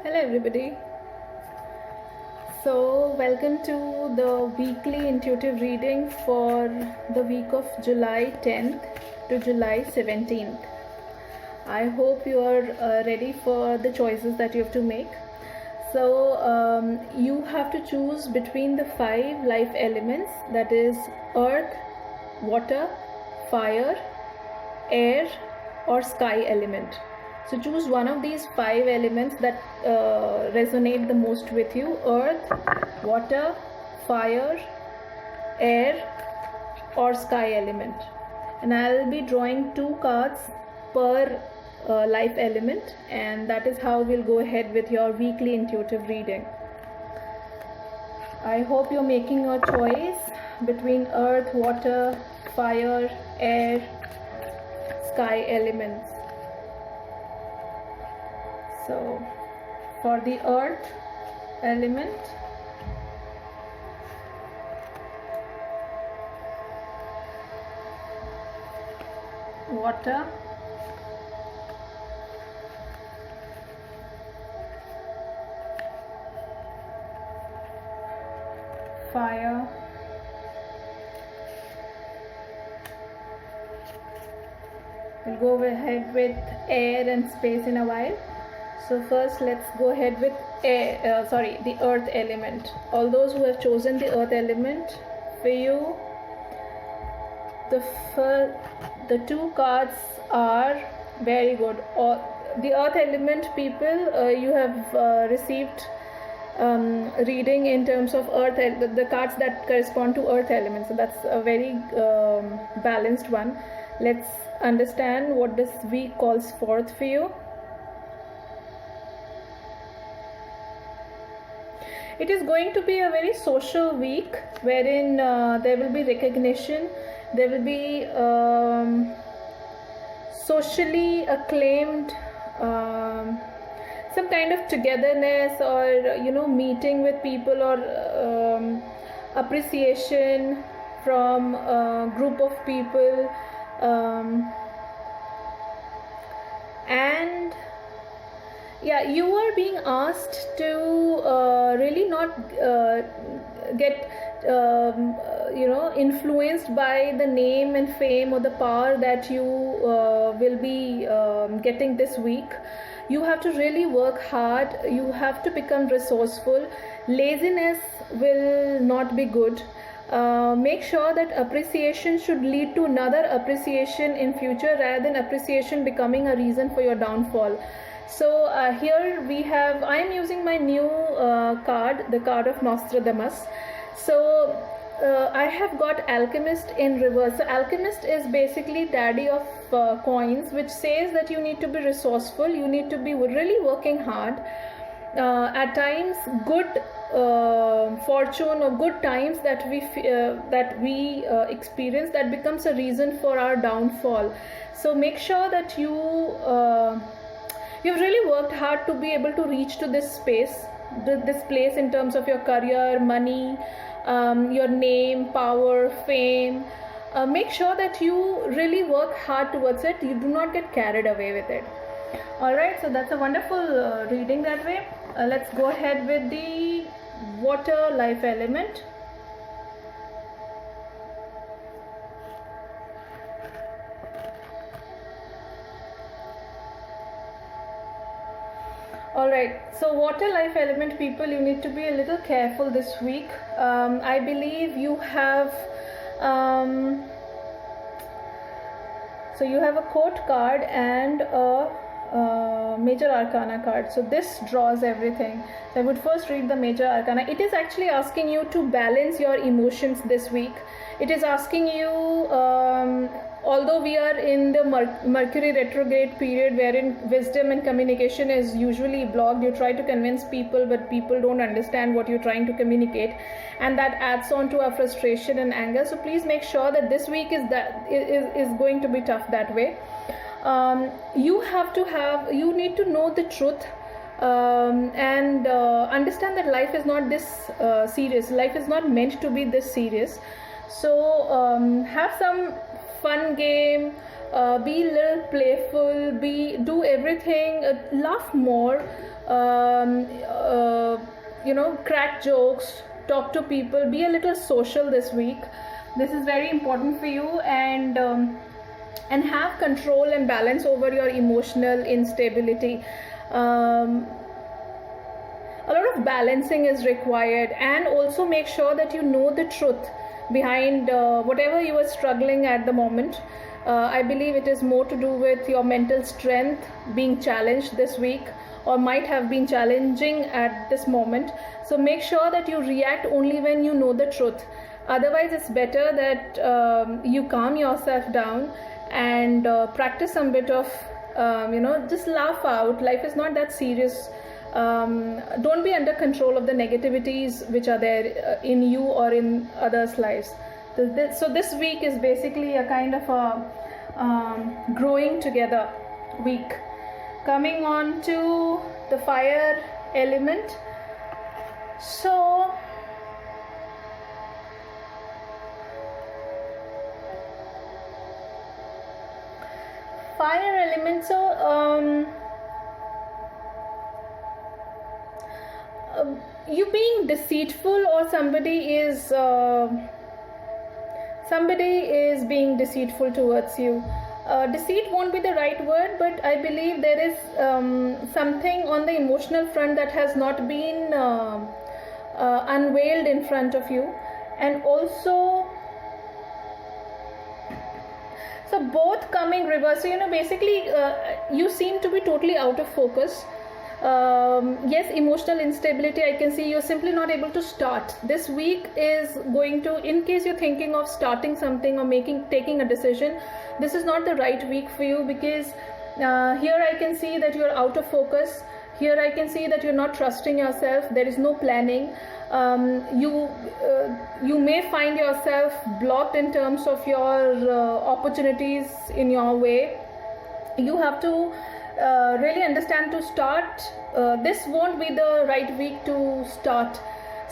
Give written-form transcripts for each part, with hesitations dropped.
Hello everybody. So welcome to the weekly intuitive reading for the week of July 10th to July 17th. I hope you are ready for the choices that you have to make. So you have to choose between the 5 life elements, that is earth, water, fire, air or sky element. So choose one of these 5 elements that resonate the most with you: earth, water, fire, air or sky element. And I'll be drawing 2 cards per life element, and that is how we'll go ahead with your weekly intuitive reading. I hope you're making your choice between earth, water, fire, air, sky elements. So for the earth element, water, fire, we'll go ahead with air and space in a while. So first let's go ahead with the earth element. All those who have chosen the earth element, for you the 2 cards are very good. The earth element people, you have received reading in terms of earth, the cards that correspond to earth element, so that's a very balanced one. Let's understand what this week calls forth for you. It is going to be a very social week wherein there will be recognition, there will be socially acclaimed some kind of togetherness, or meeting with people, or appreciation from a group of people, and yeah, you are being asked to really not get influenced by the name and fame or the power that you will be getting this week. You have to really work hard. You have to become resourceful. Laziness will not be good. Make sure that appreciation should lead to another appreciation in future, rather than appreciation becoming a reason for your downfall. So here we have, I am using my new card, the card of Nostradamus. So I have got Alchemist in reverse. So Alchemist is basically daddy of coins, which says that you need to be resourceful, you need to be really working hard. At times good fortune or good times that we experience, that becomes a reason for our downfall. So make sure that you've really worked hard to be able to reach to this space, this place in terms of your career, money, your name, power, fame. Make sure that you really work hard towards it. You do not get carried away with it. Alright, so that's a wonderful reading that way. Let's go ahead with the water life element. Alright, so water life element people, you need to be a little careful this week. I believe you have so you have a court card and a major arcana card. So this draws everything. So I would first read the major arcana. It is actually asking you to balance your emotions this week. It is asking you, although we are in the Mercury retrograde period wherein wisdom and communication is usually blocked, you try to convince people but people don't understand what you're trying to communicate, and that adds on to our frustration and anger. So please make sure that this week is going to be tough that way. You need to know the truth, and understand that life is not this serious. Life is not meant to be this serious. So have some fun game, be a little playful, do everything, laugh more, crack jokes, talk to people, be a little social this week. This is very important for you, and have control and balance over your emotional instability. A lot of balancing is required, and also make sure that you know the truth behind whatever you are struggling at the moment. I believe it is more to do with your mental strength being challenged this week, or might have been challenging at this moment. So make sure that you react only when you know the truth. Otherwise, it's better that you calm yourself down and practice some bit of just laugh out. Life is not that serious. Don't be under control of the negativities which are there in you or in others' lives. So this week is basically a kind of a growing together week. Coming on to the fire element. So fire element, you being deceitful, or somebody is being deceitful towards you. Deceit won't be the right word, but I believe there is something on the emotional front that has not been unveiled in front of you. And also, so both coming reverse. So basically you seem to be totally out of focus. Yes, emotional instability, I can see you're simply not able to start. This week is going to, in case you're thinking of starting something or taking a decision, this is not the right week for you, because here I can see that you're out of focus. Here I can see that you're not trusting yourself. There is no planning. You may find yourself blocked in terms of your opportunities in your way. You have to really understand to start. This won't be the right week to start.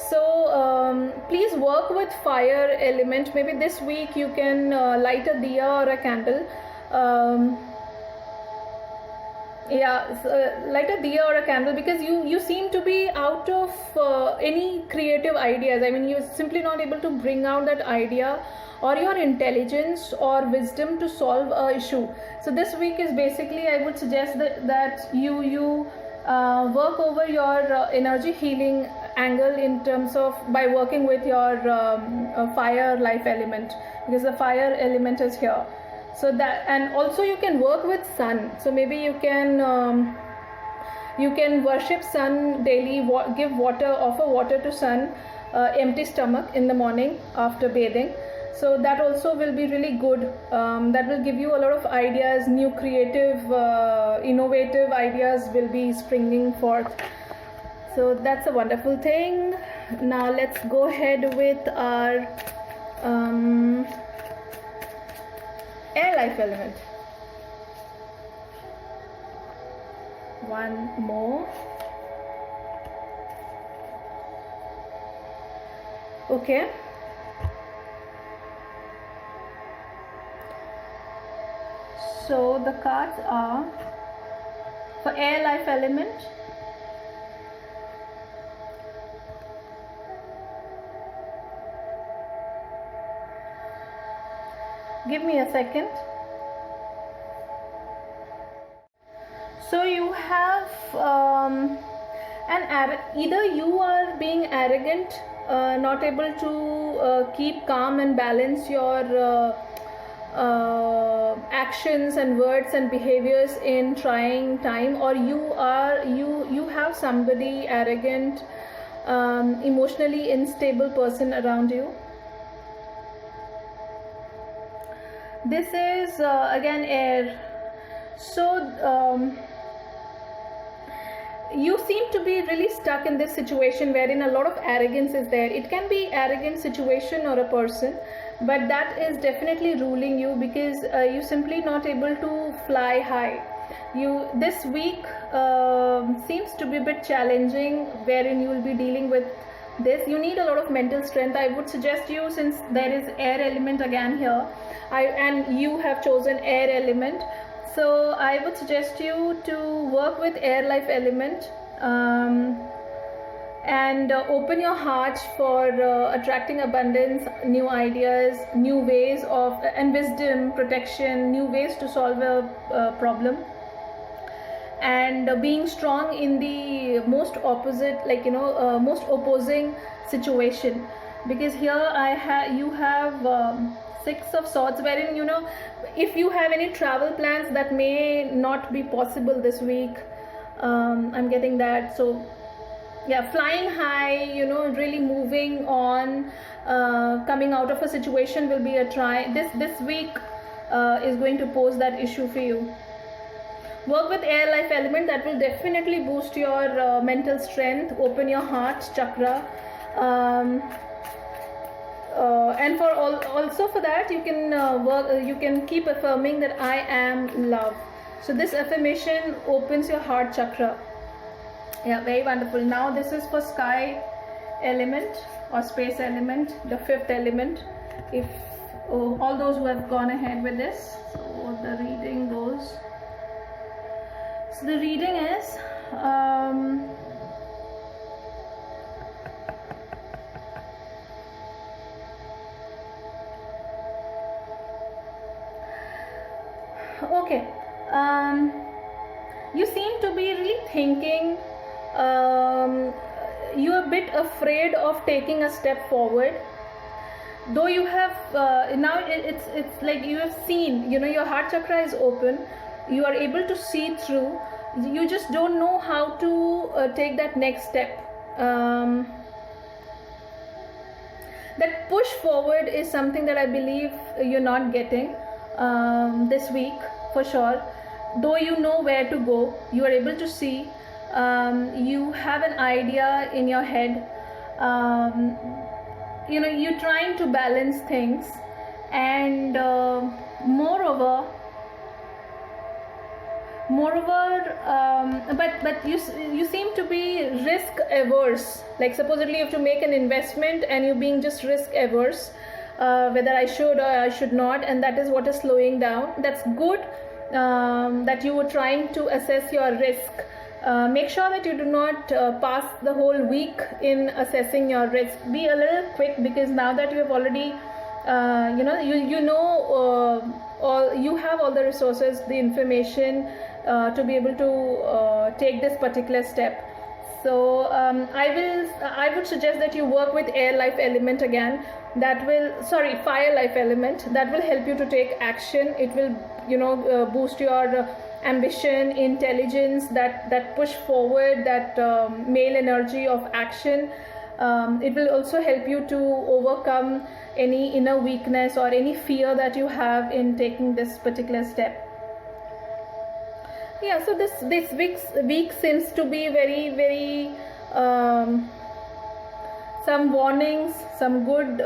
So please work with fire element. Maybe this week you can light a diya or a candle. Light a diya or a candle, because you seem to be out of any creative ideas. I mean, you're simply not able to bring out that idea or your intelligence or wisdom to solve a issue. So this week is basically, I would suggest that you work over your energy healing angle in terms of by working with your fire life element, because the fire element is here. So that, and also you can work with sun. So maybe you can worship sun daily, give offer water to sun, empty stomach in the morning after bathing. So that also will be really good. That will give you a lot of ideas, new creative, innovative ideas will be springing forth. So that's a wonderful thing. Now let's go ahead with our air life element. One more. Okay. So the cards are for air life element. Give me a second. So you have either you are being arrogant, not able to keep calm and balance your actions and words and behaviors in trying time, or you have somebody arrogant, emotionally unstable person around you. This is again air. So you seem to be really stuck in this situation wherein a lot of arrogance is there. It can be arrogant situation or a person, but that is definitely ruling you, because you simply not able to fly high. This week seems to be a bit challenging, wherein you will be dealing with this. You need a lot of mental strength. I would suggest you, since there is air element again here, and you have chosen air element, so I would suggest you to work with air life element, and open your heart for attracting abundance, new ideas, new ways of, and wisdom, protection, new ways to solve a problem, and being strong in the most opposite, like most opposing situation. Because here you have Six of Swords, wherein if you have any travel plans that may not be possible this week, I'm getting that. So yeah, flying high, really moving on, coming out of a situation will be a try. This week is going to pose that issue for you. Work with air life element. That will definitely boost your mental strength, open your heart chakra, and also for that you can you can keep affirming that I am love. So this affirmation opens your heart chakra. Yeah, very wonderful. Now this is for sky element or space element, the fifth element. If all those who have gone ahead with this, so the reading goes. So the reading is okay. You seem to be really thinking. You're a bit afraid of taking a step forward, though you have now it's like you have seen, your heart chakra is open, you are able to see through, you just don't know how to take that next step. That push forward is something that I believe you're not getting this week for sure. Though you know where to go, you are able to see, you have an idea in your head, you're trying to balance things, and moreover, but you seem to be risk averse. Like supposedly you have to make an investment and you're being just risk averse, whether I should or I should not, and that is what is slowing down. That's good, that you were trying to assess your risk. Make sure that you do not pass the whole week in assessing your risk. Be a little quick, because now that you have already you have all the resources, the information to be able to take this particular step. So I would suggest that you work with air life element again. Fire life element. That will help you to take action. It will boost your ambition, intelligence, that push forward, that male energy of action. It will also help you to overcome any inner weakness or any fear that you have in taking this particular step. Yeah, so this week seems to be very, very some warnings, some good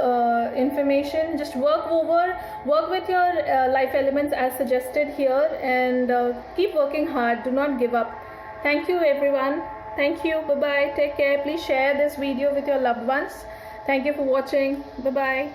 information. Just work with your life elements as suggested here, and keep working hard. Do not give up. Thank you, everyone. Thank you. Bye bye. Take care. Please share this video with your loved ones. Thank you for watching. Bye bye.